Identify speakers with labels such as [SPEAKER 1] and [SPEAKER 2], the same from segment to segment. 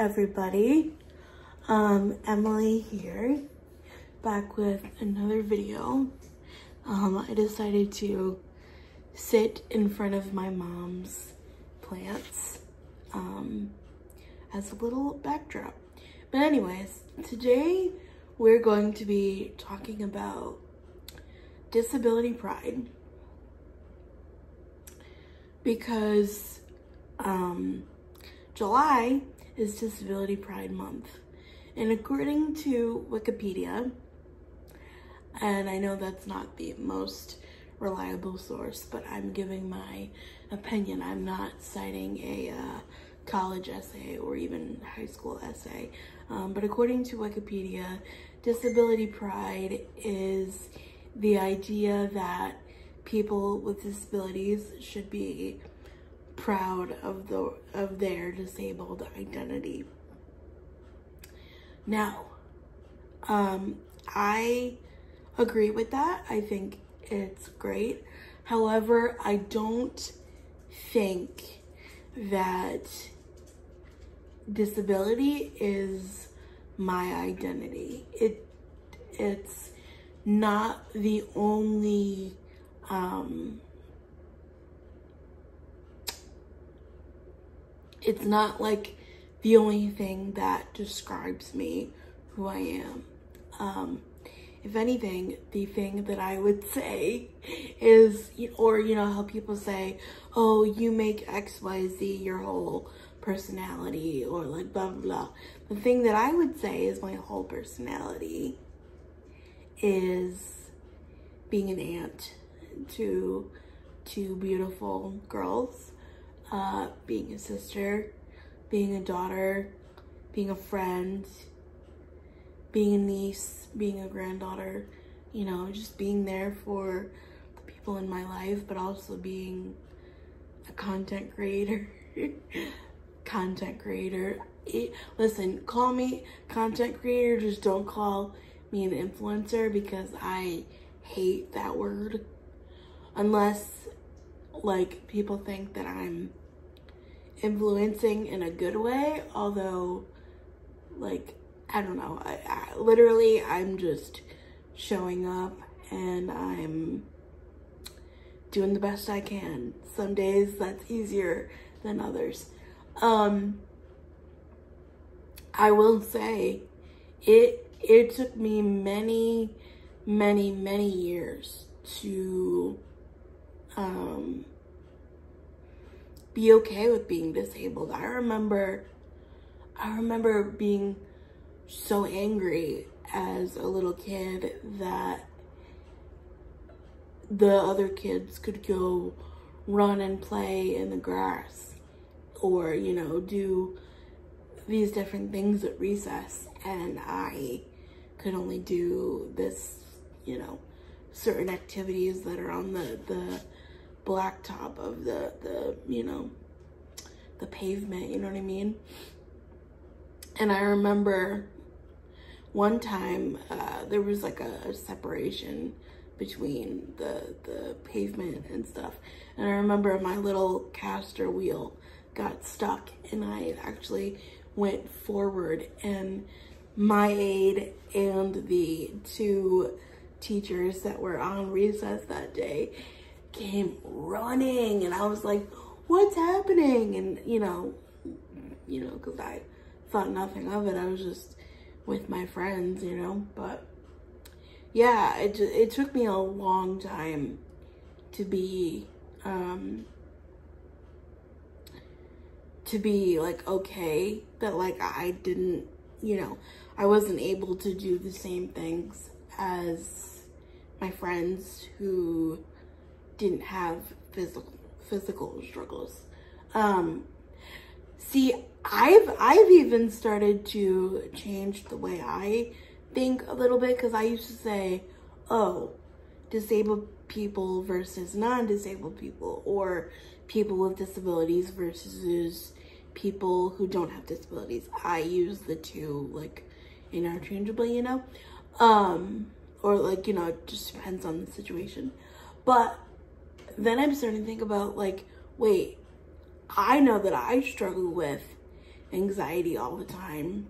[SPEAKER 1] everybody. Emily here, back with another video. I decided to sit in front of my mom's plants as a little backdrop. But anyways, today we're going to be talking about disability pride, because July is Disability Pride Month. And according to Wikipedia, and I know that's not the most reliable source, but I'm giving my opinion. I'm not citing a college essay or even high school essay. But according to Wikipedia, disability pride is the idea that people with disabilities should be proud of their disabled identity. Now, I agree with that. I think it's great. However, I don't think that disability is my identity. It's not the only it's not like the only thing that describes me, who I am. If anything, the thing that I would say is, or how people say, oh, you make XYZ your whole personality, or like blah, blah, blah. The thing that I would say is my whole personality is being an aunt to two beautiful girls, being a sister, being a daughter, being a friend, being a niece, being a granddaughter, just being there for the people in my life, but also being a content creator. Listen, call me content creator, just don't call me an influencer, because I hate that word. Unless, like, people think that I'm influencing in a good way, although, like, I don't know, I literally, I'm just showing up and I'm doing the best I can. Some days that's easier than others. I will say, it took me many years to be okay with being disabled. I remember being so angry as a little kid that the other kids could go run and play in the grass, or do these different things at recess, and I could only do this, certain activities that are on the blacktop of the pavement, you know what I mean? And I remember one time there was like a separation between the pavement and stuff, and I remember my little caster wheel got stuck, and I actually went forward, and my aide and the two teachers that were on recess that day came running, and I was like, what's happening? And because I thought nothing of it, I was just with my friends, but yeah, it took me a long time to be like okay that like I didn't, I wasn't able to do the same things as my friends who didn't have physical struggles. See, I've even started to change the way I think a little bit, because I used to say, oh, disabled people versus non-disabled people, or people with disabilities versus people who don't have disabilities. I use the two like interchangeably, or like, it just depends on the situation. But then I'm starting to think about like, wait, I know that I struggle with anxiety all the time.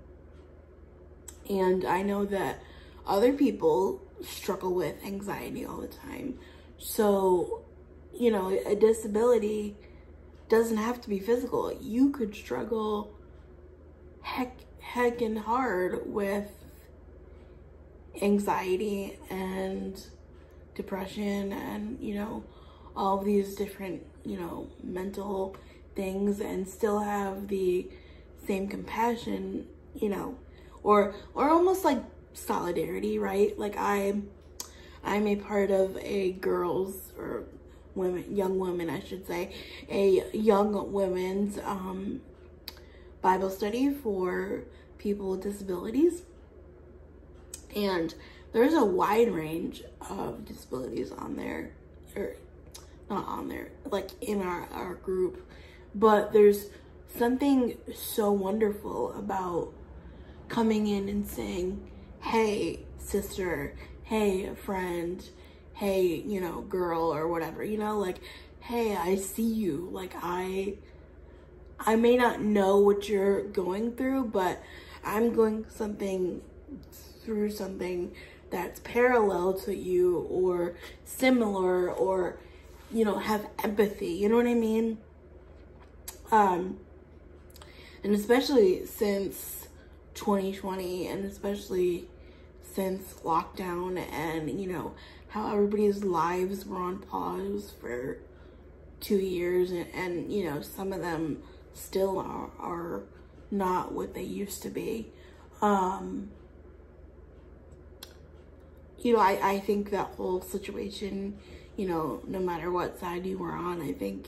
[SPEAKER 1] And I know that other people struggle with anxiety all the time. So, you know, a disability doesn't have to be physical. You could struggle heckin' hard with anxiety and depression and, you know, all of these different, you know, mental things, and still have the same compassion, you know, or almost like solidarity, right? Like I'm a part of a girls or young women, I should say, a young women's Bible study for people with disabilities. And there's a wide range of disabilities on there, or not on there, like in our group. But there's something so wonderful about coming in and saying, hey, sister, hey, friend, hey, you know, girl, or whatever, you know, like, hey, I see you. Like, I may not know what you're going through, but I'm going through something that's parallel to you or similar, or, you know, have empathy, you know what I mean? And especially since 2020, and especially since lockdown, and, you know, how everybody's lives were on pause for 2 years, and you know, some of them still are not what they used to be. You know, I think that whole situation, you know, no matter what side you were on, I think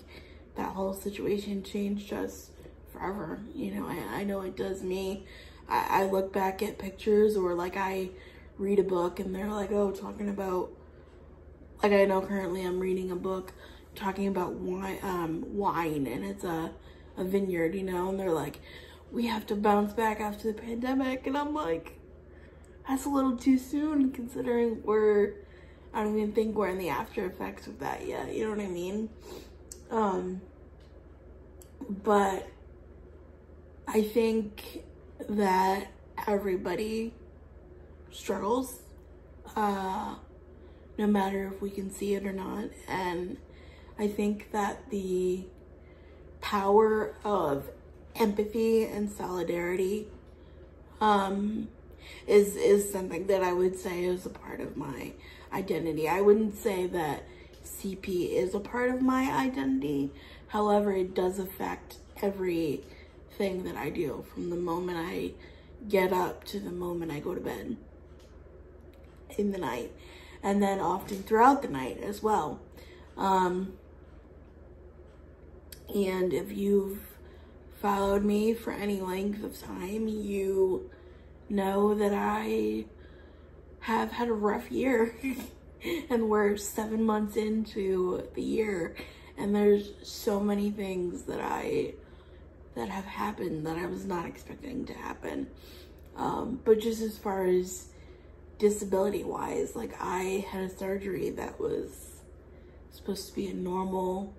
[SPEAKER 1] that whole situation changed us forever. You know, I know it does me. I look back at pictures, or like I read a book and they're like, oh, talking about, like, I know currently I'm reading a book talking about wine, and it's a vineyard, you know, and they're like, we have to bounce back after the pandemic, and I'm like, that's a little too soon, considering I don't even think we're in the after effects of that yet, you know what I mean? But I think that everybody struggles, no matter if we can see it or not. And I think that the power of empathy and solidarity is something that I would say is a part of my identity. I wouldn't say that CP is a part of my identity. However, it does affect everything that I do, from the moment I get up to the moment I go to bed in the night, and then often throughout the night as well. And if you've followed me for any length of time, you know that I have had a rough year. And we're 7 months into the year, and there's so many things that have happened that I was not expecting to happen. But just as far as disability wise, like, I had a surgery that was supposed to be a normal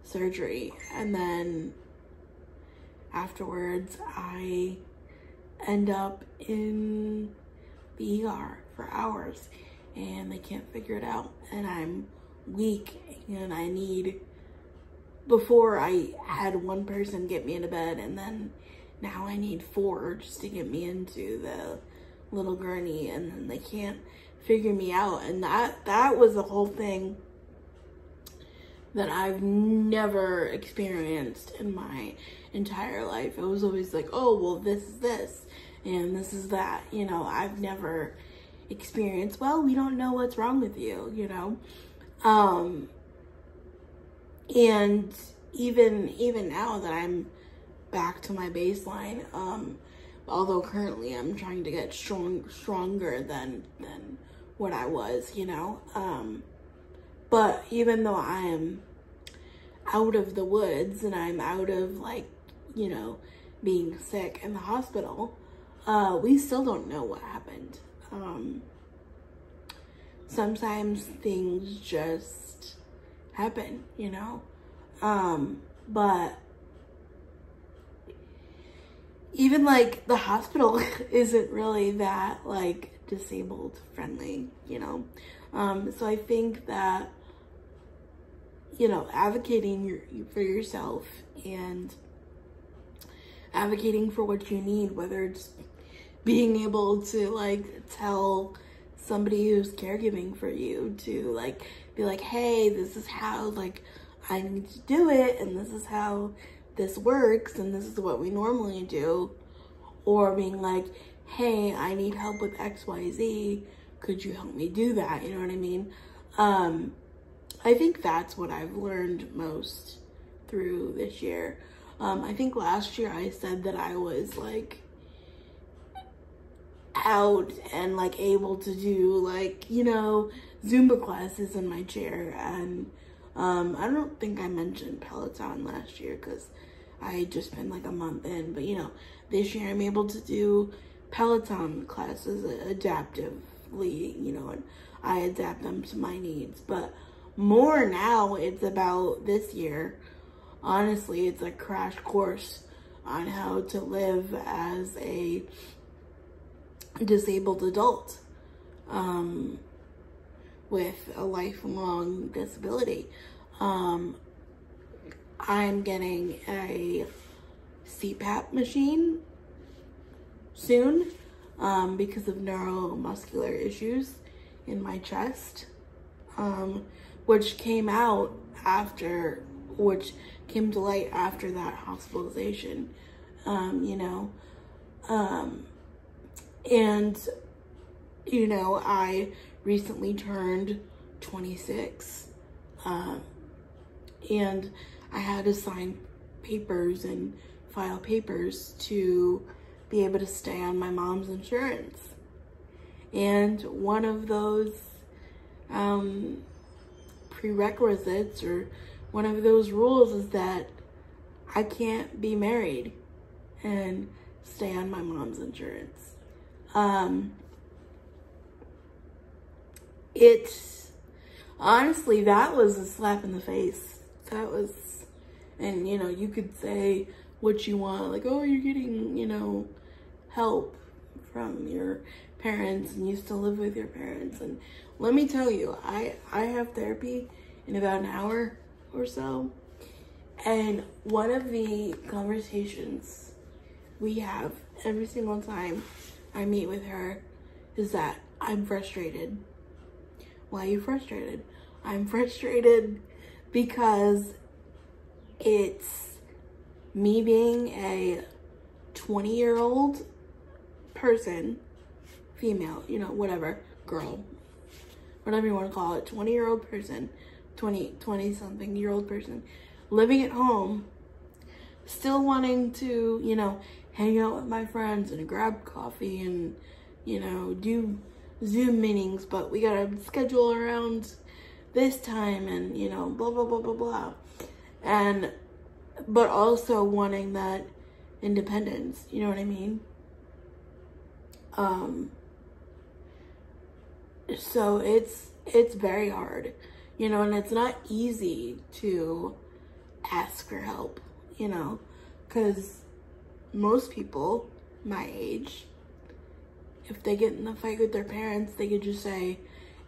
[SPEAKER 1] surgery, and then afterwards I end up in the ER for hours, and they can't figure it out, and I'm weak, and I need, before I had one person get me into bed, and then now I need 4 just to get me into the little gurney, and then they can't figure me out. And that was a whole thing that I've never experienced in my entire life. It was always like, oh, well, this is this, and this is that, you know. I've never experienced, well, we don't know what's wrong with you, you know. And even now that I'm back to my baseline, although currently I'm trying to get stronger than what I was, you know. But even though I am out of the woods, and I'm out of, like, you know, being sick in the hospital, we still don't know what happened. Sometimes things just happen, you know. But even like the hospital isn't really that like disabled friendly, you know? So I think that, you know, advocating for yourself and advocating for what you need, whether it's being able to like tell somebody who's caregiving for you to like be like, hey, this is how like I need to do it, and this is how this works, and this is what we normally do. Or being like, hey, I need help with XYZ, could you help me do that? You know what I mean? I think that's what I've learned most through this year. I think last year I said that I was like out and like able to do like, you know, Zumba classes in my chair. And I don't think I mentioned Peloton last year because I had just been like a month in, but you know, this year I'm able to do Peloton classes adaptively, you know, and I adapt them to my needs. But more now, it's about this year. Honestly, it's a crash course on how to live as a disabled adult with a lifelong disability. I'm getting a CPAP machine soon because of neuromuscular issues in my chest, which came to light after that hospitalization, you know, and, you know, I recently turned 26, and I had to sign papers and file papers to be able to stay on my mom's insurance. And one of those prerequisites, or one of those rules, is that I can't be married and stay on my mom's insurance. Honestly, that was a slap in the face. That was, and you know, you could say what you want, like, oh, you're getting, you know, help from your parents and you still live with your parents. And let me tell you, I have therapy in about an hour or so. And one of the conversations we have every single time I meet with her is that I'm frustrated. Why are you frustrated? I'm frustrated because it's me being a 20-year-old person, female, you know, whatever, girl, whatever you want to call it, 20-year-old person, 20-something-year-old person, living at home, still wanting to, you know, hang out with my friends and grab coffee and, you know, do Zoom meetings, but we gotta schedule around this time and, you know, blah, blah, blah, blah, blah. And, but also wanting that independence, you know what I mean? So it's very hard, you know, and it's not easy to ask for help, you know, because most people my age, if they get in a fight with their parents, they could just say,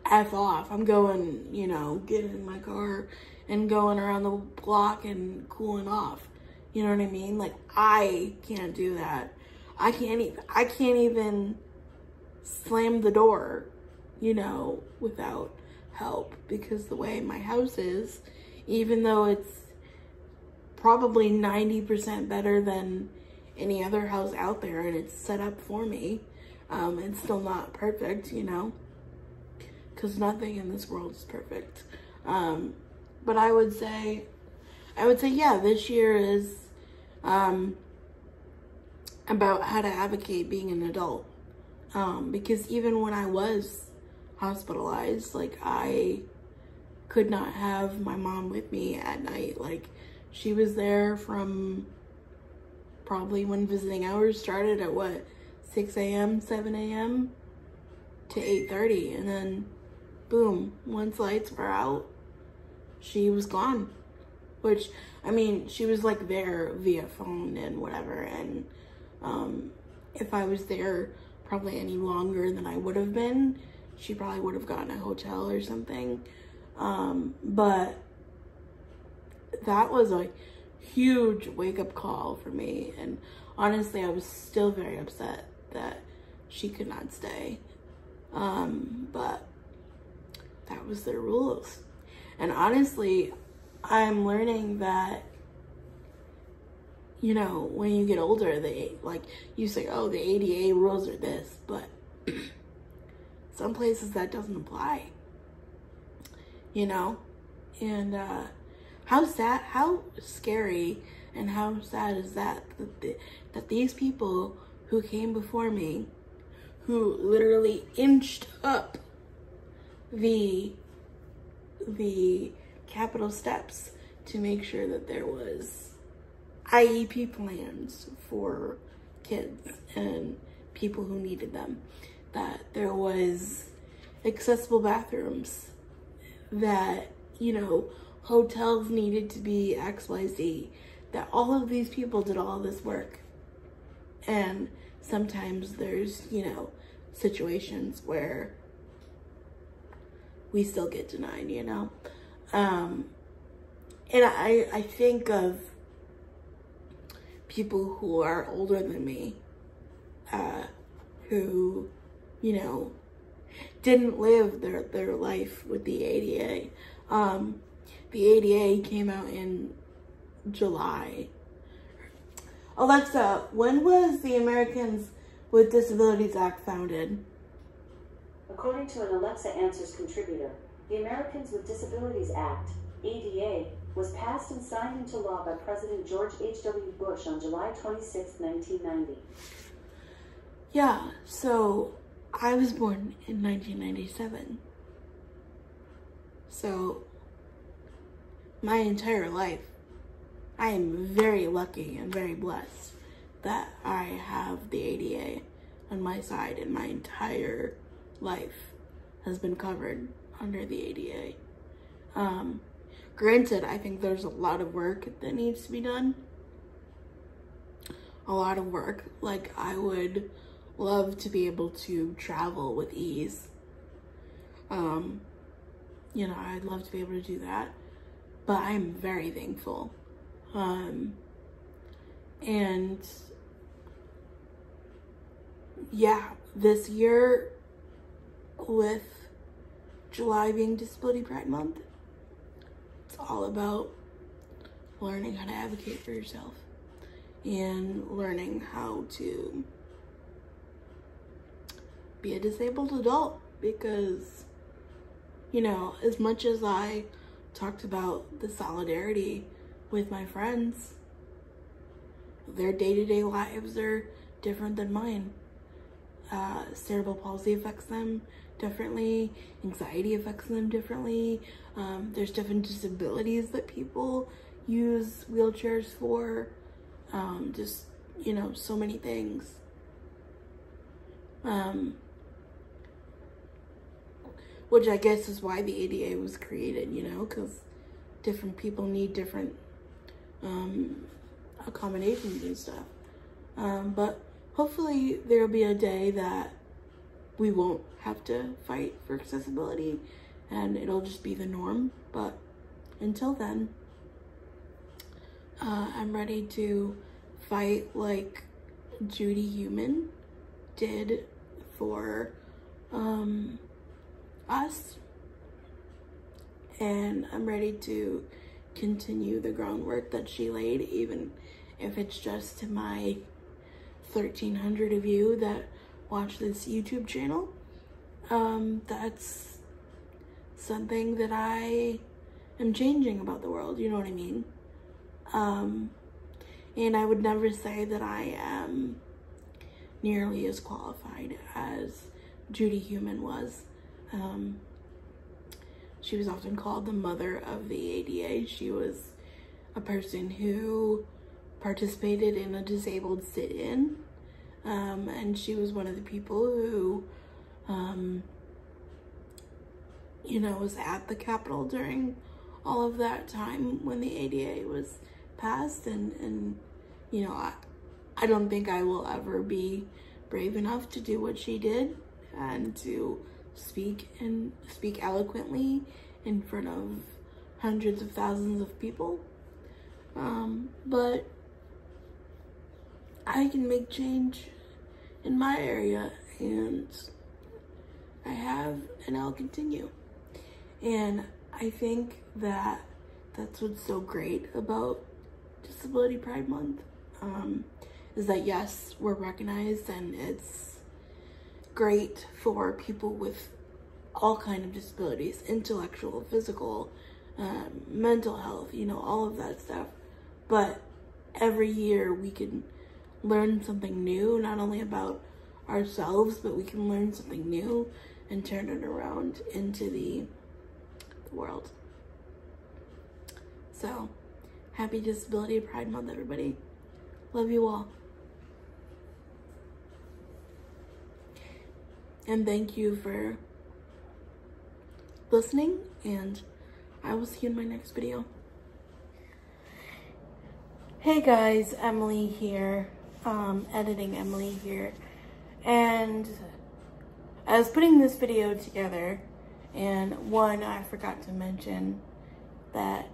[SPEAKER 1] F off, I'm going, you know, getting in my car and going around the block and cooling off. You know what I mean? Like, I can't do that. I can't even slam the door, you know, without help, because the way my house is, even though it's probably 90% better than any other house out there and it's set up for me, it's still not perfect, you know, because nothing in this world is perfect. But I would say, yeah, this year is about how to advocate being an adult. Because even when I was hospitalized, like, I could not have my mom with me at night. Like, she was there from probably when visiting hours started at what, 6 a.m., 7 a.m. to 8:30, and then boom, once lights were out, she was gone. Which, I mean, she was like there via phone and whatever, and If I was there probably any longer than I would have been, she probably would have gotten a hotel or something. But that was a huge wake-up call for me. And honestly, I was still very upset that she could not stay. But that was their rules. And honestly, I'm learning that, you know, when you get older, like you say, oh, the ADA rules are this, but some places that doesn't apply, you know? And how sad, how scary, and how sad is that these people who came before me, who literally inched up the Capitol steps to make sure that there was IEP plans for kids and people who needed them, that there was accessible bathrooms, that, you know, hotels needed to be XYZ, that all of these people did all this work. And sometimes there's, you know, situations where we still get denied, you know? And I think of people who are older than me, who, you know, didn't live their life with the ADA. The ADA came out in July. Alexa, when was the Americans with Disabilities Act founded?
[SPEAKER 2] According to an Alexa Answers contributor, the Americans with Disabilities Act, ADA, was passed and signed into law by President George H.W. Bush on July 26, 1990.
[SPEAKER 1] Yeah, so I was born in 1997. So my entire life, I am very lucky and very blessed that I have the ADA on my side, and my entire life has been covered under the ADA. Granted, I think there's a lot of work that needs to be done. A lot of work. Like, I would love to be able to travel with ease. You know, I'd love to be able to do that. But I'm very thankful. And yeah, this year, with July being Disability Pride Month, it's all about learning how to advocate for yourself and learning how to be a disabled adult. Because, you know, as much as I talked about the solidarity with my friends, their day-to-day lives are different than mine. Cerebral palsy affects them differently. Anxiety affects them differently. There's different disabilities that people use wheelchairs for. Just, you know, so many things. Which I guess is why the ADA was created, you know, because different people need different accommodations and stuff. But hopefully there'll be a day that we won't have to fight for accessibility and it'll just be the norm. But until then, I'm ready to fight like Judy Heumann did for us. And I'm ready to continue the groundwork that she laid, even if it's just to my 1,300 of you that watch this YouTube channel. That's something that I am changing about the world, you know what I mean? And I would never say that I am nearly as qualified as Judy Heumann was. She was often called the mother of the ADA. She was a person who participated in a disabled sit-in, and she was one of the people who, you know, was at the Capitol during all of that time when the ADA was passed, and you know, I don't think I will ever be brave enough to do what she did and to speak eloquently in front of hundreds of thousands of people. But I can make change in my area, and I have, and I'll continue. And I think that that's what's so great about Disability Pride Month, is that yes, we're recognized, and it's great for people with all kinds of disabilities, intellectual, physical, mental health, you know, all of that stuff. But every year we can learn something new, not only about ourselves, but we can learn something new and turn it around into the world. So, happy Disability Pride Month, everybody. Love you all. And thank you for listening, and I will see you in my next video. Hey guys, Emily here, editing Emily here, and I was putting this video together, and one, I forgot to mention that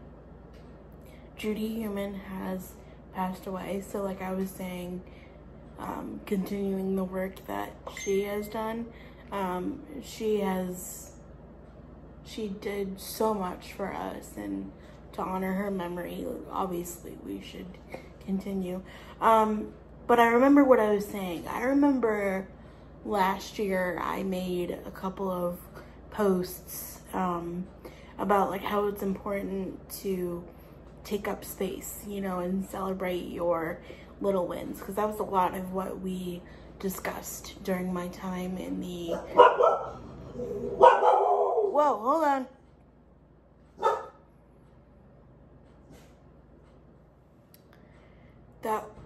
[SPEAKER 1] Judy Heumann has passed away. So like I was saying, continuing the work that she has done, she did so much for us, and to honor her memory, obviously we should continue. But I remember what I was saying. I remember last year I made a couple of posts about like how it's important to take up space, you know, and celebrate your little wins, because that was a lot of what we discussed during my time in the... Whoa, hold on.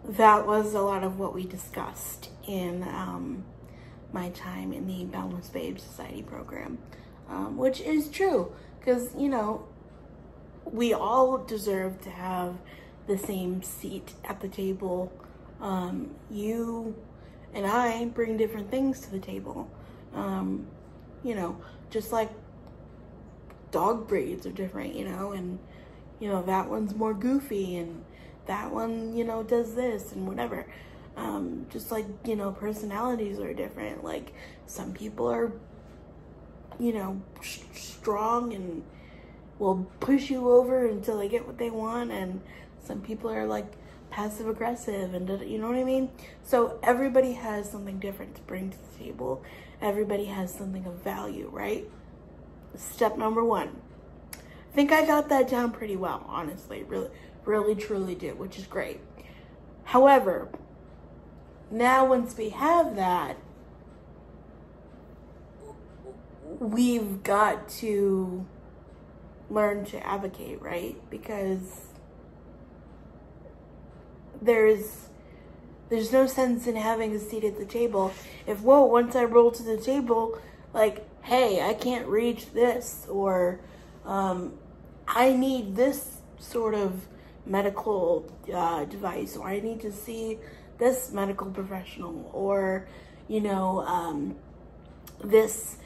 [SPEAKER 1] That was a lot of what we discussed in my time in the Boundless Babe Society program, which is true, because, you know, we all deserve to have the same seat at the table. You and I bring different things to the table. You know, just like dog breeds are different, you know, and, you know, that one's more goofy, and that one, you know, does this and whatever. Just like, you know, personalities are different. Like, some people are, you know, strong and will push you over until they get what they want, and some people are like passive aggressive, and you know what I mean? So everybody has something different to bring to the table. Everybody has something of value, right? Step number one. I think I got that down pretty well, honestly. Really truly do, which is great. However, now once we have that, we've got to learn to advocate, right? Because there's no sense in having a seat at the table if, whoa, once I roll to the table, like, hey, I can't reach this, or I need this sort of medical device, or I need to see this medical professional, or, you know, this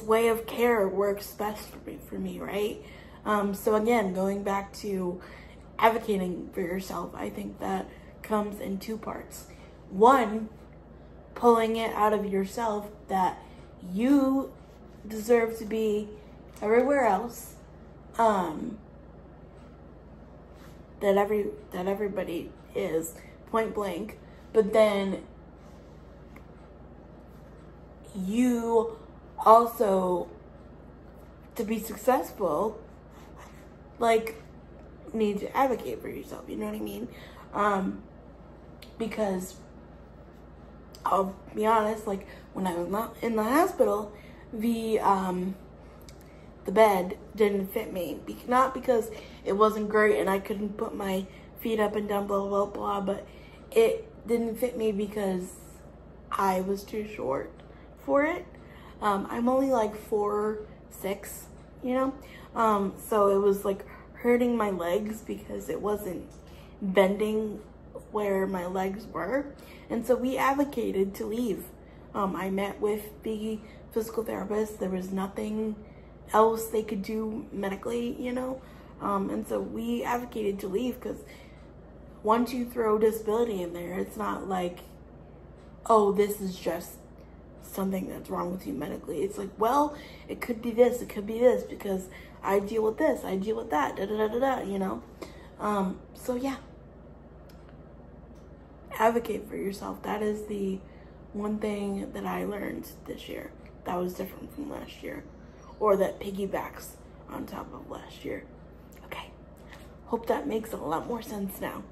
[SPEAKER 1] way of care works best for me, right? So again, going back to advocating for yourself, I think that comes in two parts. One, pulling it out of yourself that you deserve to be everywhere else, that everybody is, point blank, but then you also, to be successful, like, need to advocate for yourself, you know what I mean? Because I'll be honest, like, when I was not in the hospital, the bed didn't fit me. Not because it wasn't great and I couldn't put my feet up and down, blah, blah, blah, but it didn't fit me because I was too short for it. I'm only like 4'6", you know? So it was like hurting my legs because it wasn't bending where my legs were. And so we advocated to leave. I met with the physical therapist. There was nothing else they could do medically, you know? And so we advocated to leave, because once you throw disability in there, it's not like, oh, this is just something that's wrong with you medically. It's like, well, it could be this, it could be this, because I deal with this, I deal with that, da da da da da, you know? So yeah, advocate for yourself. That is the one thing that I learned this year that was different from last year, or that piggybacks on top of last year. Okay, hope that makes a lot more sense now.